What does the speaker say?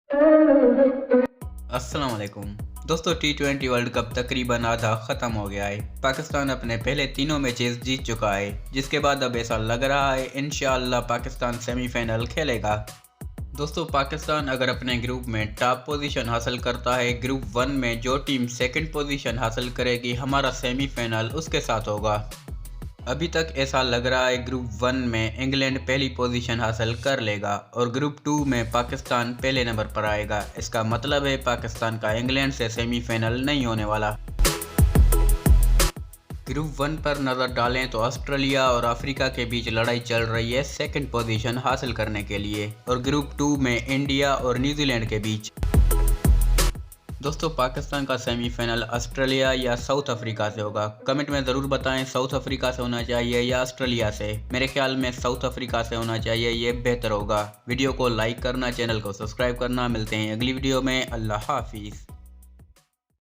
अस्सलाम वालेकुम दोस्तों, T20 वर्ल्ड कप तकरीबन आधा ख़त्म हो गया है। पाकिस्तान अपने पहले तीनों मैचेस जीत चुका है, जिसके बाद अब ऐसा लग रहा है इंशाअल्लाह पाकिस्तान सेमीफाइनल खेलेगा। दोस्तों, पाकिस्तान अगर अपने ग्रुप में टॉप पोजीशन हासिल करता है, ग्रुप 1 में जो टीम सेकंड पोजीशन हासिल करेगी, हमारा सेमीफाइनल उसके साथ होगा। अभी तक ऐसा लग रहा है ग्रुप 1 में इंग्लैंड पहली पोजीशन हासिल कर लेगा और ग्रुप 2 में पाकिस्तान पहले नंबर पर आएगा। इसका मतलब है पाकिस्तान का इंग्लैंड से सेमीफाइनल नहीं होने वाला। ग्रुप 1 पर नज़र डालें तो ऑस्ट्रेलिया और अफ्रीका के बीच लड़ाई चल रही है सेकंड पोजीशन हासिल करने के लिए, और ग्रुप 2 में इंडिया और न्यूजीलैंड के बीच। दोस्तों, पाकिस्तान का सेमीफाइनल ऑस्ट्रेलिया या साउथ अफ्रीका से होगा। कमेंट में ज़रूर बताएं साउथ अफ्रीका से होना चाहिए या ऑस्ट्रेलिया से। मेरे ख्याल में साउथ अफ्रीका से होना चाहिए, ये बेहतर होगा। वीडियो को लाइक करना, चैनल को सब्सक्राइब करना। मिलते हैं अगली वीडियो में। अल्लाह हाफिज़।